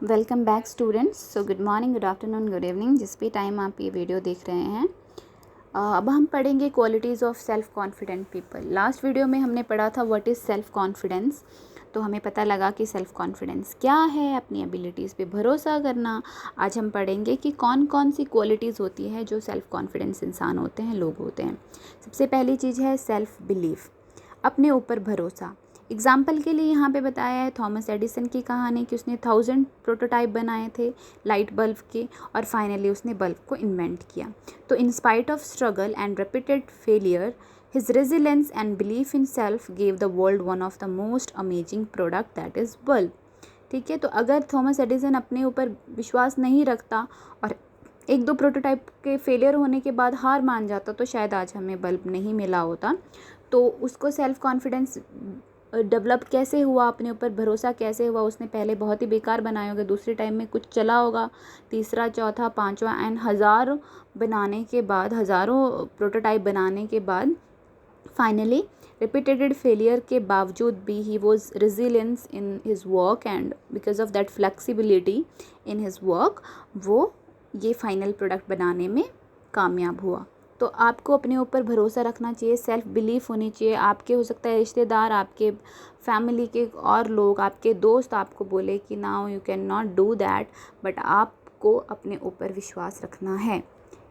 Welcome back students. So good morning, good afternoon, good evening, जिस भी time आप ये वीडियो देख रहे हैं। अब हम पढ़ेंगे qualities of self confident people. Last video में हमने पढ़ा था व्हाट इज़ सेल्फ कॉन्फिडेंस। तो हमें पता लगा कि सेल्फ कॉन्फिडेंस क्या है, अपनी एबिलिटीज़ पे भरोसा करना। आज हम पढ़ेंगे कि कौन कौन सी क्वालिटीज़ होती है जो सेल्फ कॉन्फिडेंस इंसान होते हैं, लोग होते हैं। सबसे पहली चीज़ है सेल्फ बिलीफ, अपने ऊपर भरोसा। एग्जाम्पल के लिए यहाँ पे बताया है थॉमस एडिसन की कहानी कि उसने 1000 प्रोटोटाइप बनाए थे लाइट बल्ब के और फाइनली उसने बल्ब को इन्वेंट किया। तो in spite of struggle and repeated failure, his resilience and belief in self gave the world one of the most amazing product, that is bulb. ठीक है, तो अगर थॉमस एडिसन अपने ऊपर विश्वास नहीं रखता और एक दो प्रोटोटाइप के फेलियर होने के बाद हार मान जाता तो शायद आज हमें बल्ब नहीं मिला होता। तो उसको सेल्फ कॉन्फिडेंस डेवलप कैसे हुआ, अपने ऊपर भरोसा कैसे हुआ, उसने पहले बहुत ही बेकार बनाए होंगे, दूसरे टाइम में कुछ चला होगा, तीसरा चौथा पांचवा एंड हज़ारों बनाने के बाद, हज़ारों प्रोटोटाइप बनाने के बाद फाइनली रिपीटेड फेलियर के बावजूद भी he was resilience in his work and because of that flexibility in his work वो ये फाइनल प्रोडक्ट बनाने में कामयाब हुआ। तो आपको अपने ऊपर भरोसा रखना चाहिए, सेल्फ बिलीफ होनी चाहिए। आपके हो सकता है रिश्तेदार, आपके फैमिली के और लोग, आपके दोस्त आपको बोले कि now you can not do that, but आपको अपने ऊपर विश्वास रखना है।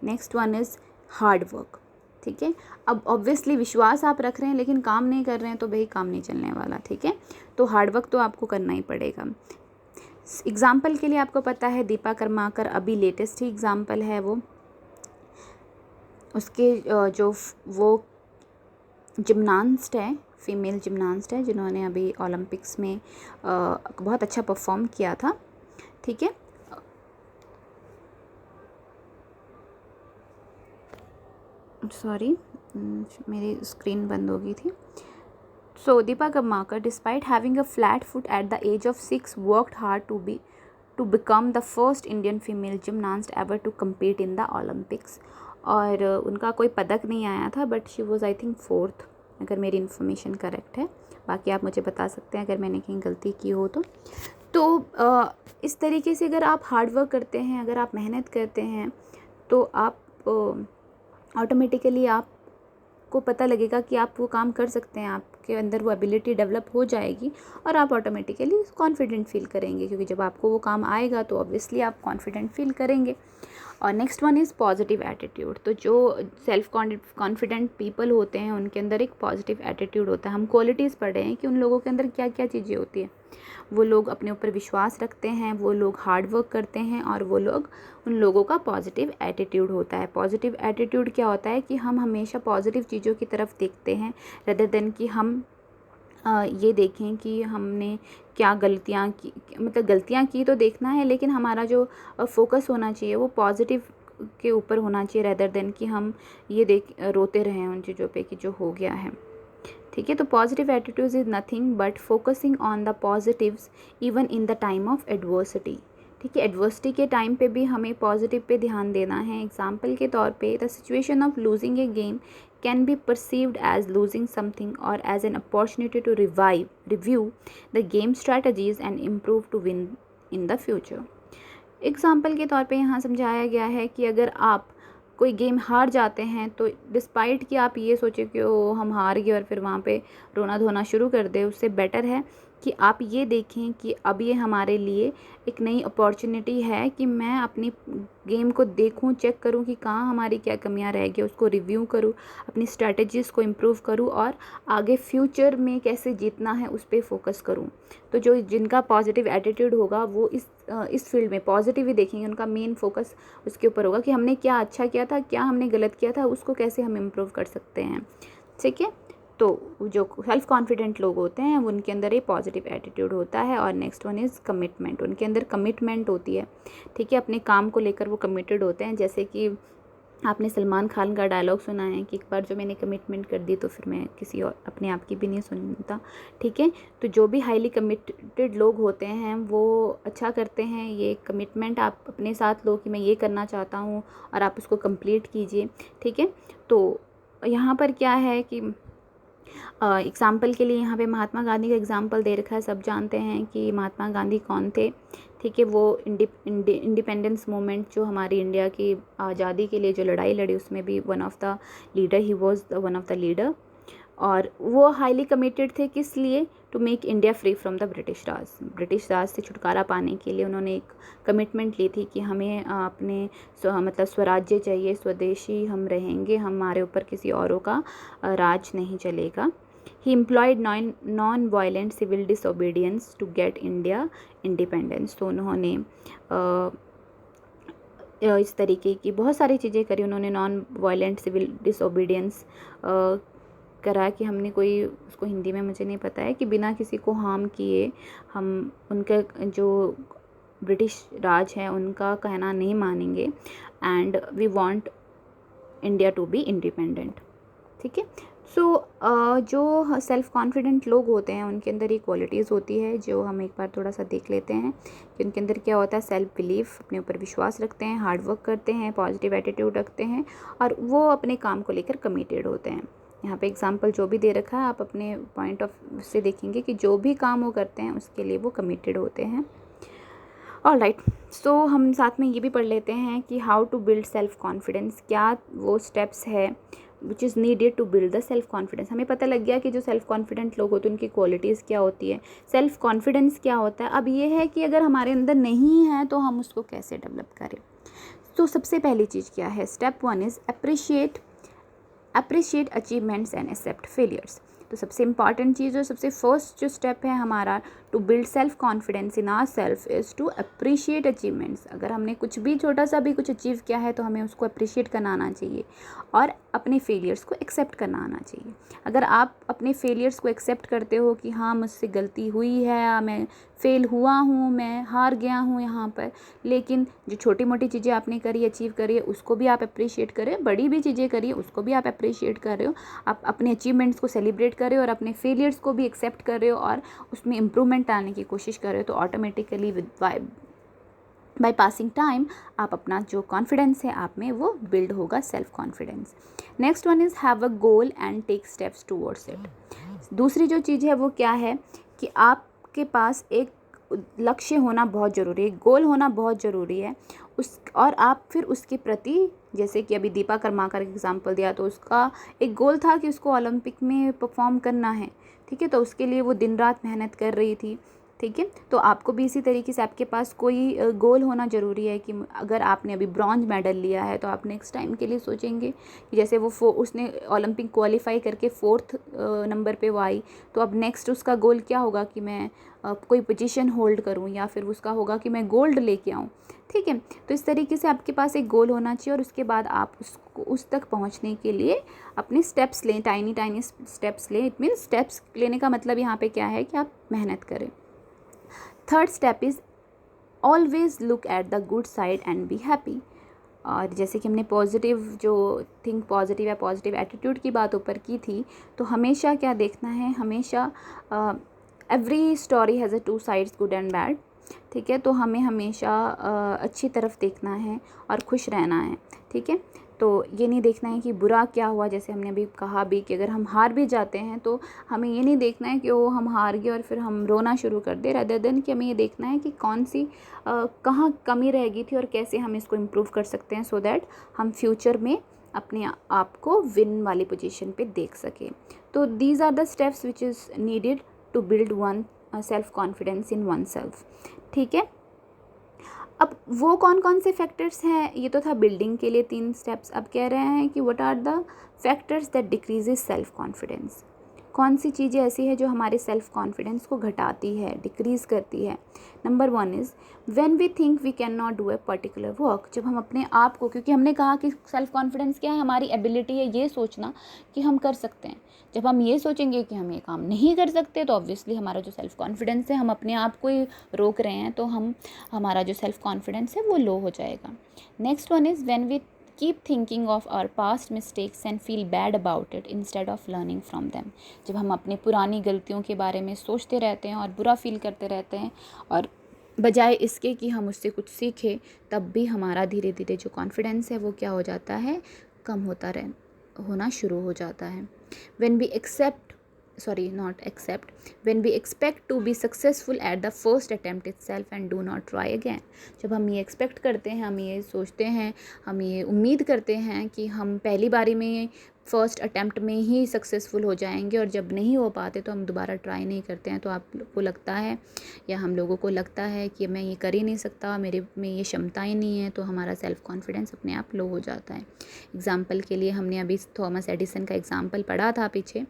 Next one is hard work. ठीक है, अब ऑब्वियसली विश्वास आप रख रहे हैं लेकिन काम नहीं कर रहे हैं तो भाई काम नहीं चलने वाला। ठीक है, तो हार्ड वर्क तो आपको करना ही पड़ेगा। एग्जाम्पल के लिए आपको पता है दीपा कर्माकर अभी लेटेस्ट ही एग्जाम्पल है, वो उसके जो वो जिमनास्ट है, फीमेल जिमनास्ट है, जिन्होंने अभी ओलंपिक्स में बहुत अच्छा परफॉर्म किया था। ठीक है, सॉरी मेरी स्क्रीन बंद हो गई थी। So Deepa Karmakar, despite having a flat foot at the age of 6, worked hard to become the first Indian female gymnast ever to compete in the Olympics. और उनका कोई पदक नहीं आया था, but she was I think 4th, अगर मेरी information correct है। बाकी आप मुझे बता सकते हैं अगर मैंने कहीं गलती की हो तो इस तरीके से अगर आप हार्ड वर्क करते हैं, अगर आप मेहनत करते हैं तो आप ऑटोमेटिकली आपको पता लगेगा कि आप वो काम कर सकते हैं, आपके अंदर वो एबिलिटी डेवलप हो जाएगी और आप ऑटोमेटिकली कॉन्फिडेंट फील करेंगे, क्योंकि जब आपको वो काम आएगा तो ऑब्वियसली आप कॉन्फिडेंट फील करेंगे। और next one is positive attitude. तो जो सेल्फ कॉन्फिडेंट पीपल होते हैं उनके अंदर एक पॉजिटिव एटीट्यूड होता है। हम क्वालिटीज़ पढ़ रहे हैं कि उन लोगों के अंदर क्या क्या चीज़ें होती हैं। वो लोग अपने ऊपर विश्वास रखते हैं, वो लोग हार्ड वर्क करते हैं और वो लोग, उन लोगों का पॉजिटिव एटीट्यूड होता है। पॉजिटिव एटीट्यूड क्या होता है कि हम हमेशा पॉजिटिव चीज़ों की तरफ देखते हैं रेदर देन कि हम ये देखें कि हमने क्या गलतियाँ की, मतलब गलतियाँ की तो देखना है लेकिन हमारा जो फोकस होना चाहिए वो पॉजिटिव के ऊपर होना चाहिए रेदर देन कि हम ये रोते रहें उन चीज़ों पे कि जो हो गया है। ठीक है, तो positive attitude is nothing but focusing on the positives even in the time of adversity. ठीक है, एडवर्सिटी के टाइम पे भी हमें पॉजिटिव पे ध्यान देना है। एग्जाम्पल के तौर पे the situation of losing A game can be perceived as losing something or as an opportunity to review the game strategies and improve to win in the future. Example के तौर पे यहाँ समझाया गया है कि अगर आप कोई गेम हार जाते हैं तो डिस्पाइट कि आप ये सोचे कि ओ हम हार गए और फिर वहाँ पे रोना धोना शुरू कर दे, उससे बेटर है कि आप ये देखें कि अब ये हमारे लिए एक नई अपॉर्चुनिटी है कि मैं अपनी गेम को देखूं, चेक करूं कि कहाँ हमारी क्या कमियां रह गई, उसको रिव्यू करूं, अपनी स्ट्रैटेजीज़ को इम्प्रूव करूं और आगे फ्यूचर में कैसे जीतना है उस पर फोकस करूं। तो जो जिनका पॉजिटिव एटीट्यूड होगा वो इस फील्ड में पॉजिटिव ही देखेंगे, उनका मेन फोकस उसके ऊपर होगा कि हमने क्या अच्छा किया था, क्या हमने गलत किया था, उसको कैसे हम इम्प्रूव कर सकते हैं। ठीक है, तो जो सेल्फ कॉन्फिडेंट लोग होते हैं उनके अंदर ये पॉजिटिव एटीट्यूड होता है। और नेक्स्ट वन इज़ कमिटमेंट, उनके अंदर कमिटमेंट होती है। ठीक है, अपने काम को लेकर वो कमिटेड होते हैं। जैसे कि आपने सलमान खान का डायलॉग सुना है कि एक बार जो मैंने कमिटमेंट कर दी तो फिर मैं किसी और अपने आप की भी नहीं सुनता। ठीक है, तो जो भी हाईली कमिटेड लोग होते हैं वो अच्छा करते हैं। ये कमिटमेंट आप अपने साथ लो कि मैं ये करना चाहता हूँ और आप उसको कंप्लीट कीजिए। ठीक है, तो यहाँ पर क्या है कि एग्ज़ाम्पल के लिए यहाँ पे महात्मा गांधी का एग्ज़ाम्पल दे रखा है। सब जानते हैं कि महात्मा गांधी कौन थे। ठीक है। वो इंडिपेंडेंस मूवमेंट जो हमारी इंडिया की आज़ादी के लिए जो लड़ाई लड़ी, उसमें भी one of the leader, he was the one of the leader. और वो हाईली कमिटेड थे किस लिए? To make India free from the British Raj. British Raj से छुटकारा पाने के लिए उन्होंने एक कमिटमेंट ली थी कि हमें अपने मतलब स्वराज्य चाहिए, स्वदेशी हम रहेंगे, हमारे ऊपर किसी औरों का राज नहीं चलेगा। He employed non violent civil disobedience to get India independence. तो उन्होंने इस तरीके की बहुत सारी चीज़ें करी। उन्होंने नॉन वायलेंट सिविल डिसओबीडियंस करा कि हमने कोई, उसको हिंदी में मुझे नहीं पता है, कि बिना किसी को हार्म किए हम उनका जो ब्रिटिश राज है उनका कहना नहीं मानेंगे, and we want India to be independent. ठीक है। सो जो सेल्फ कॉन्फिडेंट लोग होते हैं उनके अंदर ये क्वालिटीज़ होती है जो हम एक बार थोड़ा सा देख लेते हैं कि उनके अंदर क्या होता है। सेल्फ बिलीफ, अपने ऊपर विश्वास रखते हैं, हार्ड वर्क करते हैं, पॉजिटिव एटीट्यूड रखते हैं, और वो अपने काम को लेकर कमिटेड होते हैं। यहाँ पे एग्जांपल जो भी दे रखा है आप अपने पॉइंट ऑफ से देखेंगे कि जो भी काम वो करते हैं उसके लिए वो कमिटेड होते हैं। ऑलराइट, सो हम साथ में ये भी पढ़ लेते हैं कि how to build self confidence, क्या वो स्टेप्स है which is needed to build the self confidence. हमें पता लग गया कि जो सेल्फ कॉन्फिडेंट लोग होते हैं उनकी क्वालिटीज़ क्या होती है, सेल्फ कॉन्फिडेंस क्या होता है। अब ये है कि अगर हमारे अंदर नहीं है तो हम उसको कैसे डेवलप करें। तो सबसे पहली चीज़ क्या है? Step 1 is appreciate achievements and accept failures. तो सबसे इंपॉर्टेंट चीज़ और सबसे फर्स्ट जो स्टेप है हमारा to build self confidence in our self is to appreciate achievements. अगर हमने कुछ भी छोटा सा भी कुछ अचीव किया है तो हमें उसको अप्रिशिएट करना आना चाहिए, और अपने फेलियर्स को एक्सेप्ट करना आना चाहिए। अगर आप अपने फेलियर्स को एक्सेप्ट करते हो कि हाँ मुझसे गलती हुई है, मैं फेल हुआ हूँ, मैं हार गया हूँ यहाँ पर, लेकिन जो छोटी मोटी चीज़ें आपने करी, अचीव करी है, उसको भी आप अप्रिशिएट करें, बड़ी भी चीज़ें करी है उसको भी आप अप्रिशिएट कर रहे हो, आप अपने अचीवमेंट्स को सेलिब्रेट कर रहे हो और अपने फेलियर्स को भी एक्सेप्ट कर रहे हो और उसमें इम्प्रूवमेंट आने की कोशिश कर रहे हो, तो ऑटोमेटिकली बाय पासिंग टाइम आप अपना जो कॉन्फिडेंस है आप में वो बिल्ड होगा, self confidence. Next one is have a goal and take steps towards it. दूसरी जो चीज़ है वो क्या है कि आपके पास एक लक्ष्य होना बहुत ज़रूरी है, गोल होना बहुत ज़रूरी है और आप फिर उसके प्रति, जैसे कि अभी दीपा कर्माकर का एग्जाम्पल दिया, तो उसका एक गोल था कि उसको ओलंपिक में परफॉर्म करना है। ठीक है, तो उसके लिए वो दिन रात मेहनत कर रही थी। ठीक है, तो आपको भी इसी तरीके से आपके पास कोई गोल होना ज़रूरी है कि अगर आपने अभी ब्रॉन्ज मेडल लिया है तो आप नेक्स्ट टाइम के लिए सोचेंगे कि जैसे वो उसने ओलंपिक क्वालिफाई करके 4th नंबर पे वो आई, तो अब नेक्स्ट उसका गोल क्या होगा कि मैं कोई पोजीशन होल्ड करूं, या फिर उसका होगा कि मैं गोल्ड लेके आऊं। ठीक है, तो इस तरीके से आपके पास एक गोल होना चाहिए और उसके बाद आप उसको उस तक पहुंचने के लिए अपने स्टेप्स लें, टाइनी स्टेप्स लें। इट मीन्स स्टेप्स लेने का मतलब यहाँ पे क्या है कि आप मेहनत करें। Third step is always look at the good side and be happy. और जैसे कि हमने पॉजिटिव जो थिंक पॉजिटिव या पॉजिटिव एटीट्यूड की बात ऊपर की थी, तो हमेशा क्या देखना है, हमेशा every story has a 2 sides, good and bad. ठीक है, तो हमें हमेशा अच्छी तरफ देखना है और खुश रहना है। ठीक है, तो ये नहीं देखना है कि बुरा क्या हुआ, जैसे हमने अभी कहा भी कि अगर हम हार भी जाते हैं तो हमें ये नहीं देखना है कि वो हम हार गए और फिर हम रोना शुरू कर दे, रादर देन कि हमें ये देखना है कि कौन सी कहाँ कमी रह गई थी और कैसे हम इसको इम्प्रूव कर सकते हैं, सो दैट हम फ्यूचर में अपने आप को विन वाली पोजीशन पे देख सकें। तो these are the steps which is needed to build one self confidence in one self. ठीक है, अब वो कौन कौन से फैक्टर्स हैं, ये तो था बिल्डिंग के लिए 3 स्टेप्स। अब कह रहे हैं कि what are the factors that decreases self confidence. कौन सी चीज़ें ऐसी है जो हमारे सेल्फ कॉन्फिडेंस को घटाती है, डिक्रीज़ करती है। Number 1 is when we think we can not do a particular work. जब हम अपने आप को, क्योंकि हमने कहा कि सेल्फ कॉन्फिडेंस क्या है, हमारी एबिलिटी है ये सोचना कि हम कर सकते हैं। जब हम ये सोचेंगे कि हम ये काम नहीं कर सकते तो ऑब्वियसली हमारा जो सेल्फ कॉन्फिडेंस है, हम अपने आप को ही रोक रहे हैं, तो हमारा जो सेल्फ कॉन्फिडेंस है वो लो हो जाएगा। Next one is when we keep thinking of our past mistakes and feel bad about it instead of learning from them. जब हम अपनी पुरानी गलतियों के बारे में सोचते रहते हैं और बुरा फील करते रहते हैं, और बजाय इसके कि हम उससे कुछ सीखें, तब भी हमारा धीरे धीरे जो कॉन्फिडेंस है वो क्या हो जाता है, कम होना शुरू हो जाता है। When we accept sorry, not accept, when we expect to be successful at the first attempt itself and do not try again. जब हम ये एक्सपेक्ट करते हैं, हम ये सोचते हैं, हम ये उम्मीद करते हैं कि हम पहली बारी में फर्स्ट अटैम्प्ट में ही सक्सेसफुल हो जाएंगे, और जब नहीं हो पाते तो हम दोबारा ट्राई नहीं करते हैं, तो आपको लगता है या हम लोगों को लगता है कि मैं ये कर ही नहीं सकता, मेरे में ये क्षमताएं नहीं है, तो हमारा सेल्फ़ कॉन्फिडेंस अपने आप लो हो जाता है. एग्ज़ाम्पल के लिए हमने अभी थॉमस एडिसन का एग्ज़ाम्पल पढ़ा था पीछे,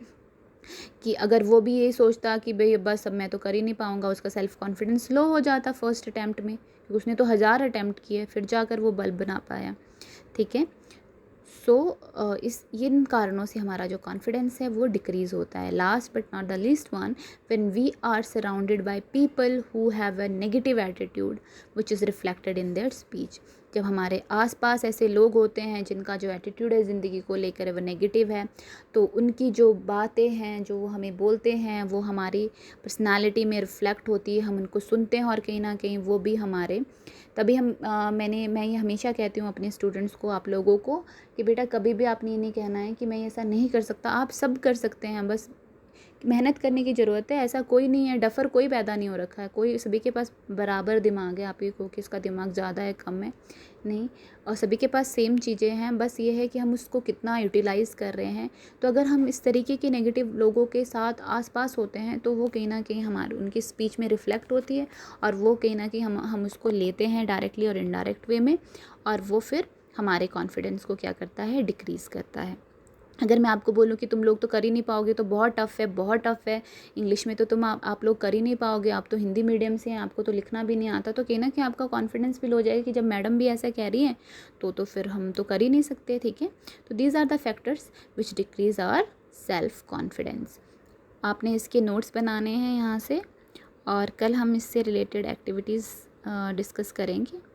कि अगर वो भी यही सोचता कि भाई बस अब मैं तो कर ही नहीं पाऊँगा, उसका सेल्फ़ कॉन्फिडेंस लो हो जाता फर्स्ट अटैम्प्ट में, क्योंकि उसने तो 1000 अटैम्प्ट किए फिर जाकर वो बल्ब बना पाया. ठीक है. सो इन कारणों से हमारा जो कॉन्फिडेंस है वो डिक्रीज़ होता है. Last but not the least one, when we are surrounded by people who have a negative attitude which is reflected in their speech. जब हमारे आसपास ऐसे लोग होते हैं जिनका जो एटीट्यूड है ज़िंदगी को लेकर वो नेगेटिव है, तो उनकी जो बातें हैं, जो हमें बोलते हैं, वो हमारी पर्सनालिटी में रिफ्लेक्ट होती है, हम उनको सुनते हैं, और कहीं ना कहीं वो भी हमारे तभी हम मैं ये हमेशा कहती हूँ अपने स्टूडेंट्स को, आप लोगों को, कि बेटा कभी भी आपने ये नहीं कहना है कि मैं ऐसा नहीं कर सकता. आप सब कर सकते हैं, बस मेहनत करने की ज़रूरत है. ऐसा कोई नहीं है, डफ़र कोई पैदा नहीं हो रखा है, कोई, सभी के पास बराबर दिमाग है. आप ये को कि इसका दिमाग ज़्यादा है कम है, नहीं, और सभी के पास सेम चीज़ें हैं. बस ये है कि हम उसको कितना यूटिलाइज़ कर रहे हैं. तो अगर हम इस तरीके के नेगेटिव लोगों के साथ आसपास होते हैं तो वो कहीं ना कहीं हमारे उनकी स्पीच में रिफ्लेक्ट होती है, और वो कहीं ना कहीं हम उसको लेते हैं डायरेक्टली और इनडायरेक्ट वे में, और वो फिर हमारे कॉन्फिडेंस को क्या करता है, डिक्रीज़ करता है. अगर मैं आपको बोलूँ कि तुम लोग तो कर ही नहीं पाओगे, तो बहुत टफ़ है, बहुत टफ़ है, इंग्लिश में तो तुम आप लोग कर ही नहीं पाओगे, आप तो हिंदी मीडियम से हैं, आपको तो लिखना भी नहीं आता, तो कहीं ना कहीं आपका कॉन्फिडेंस फील हो जाएगा कि जब मैडम भी ऐसा कह रही हैं तो फिर हम तो कर ही नहीं सकते. ठीक है. तो these are the factors which decrease our self confidence. आपने इसके नोट्स बनाने हैं यहाँ से, और कल हम इससे रिलेटेड एक्टिविटीज़ डिस्कस करेंगे.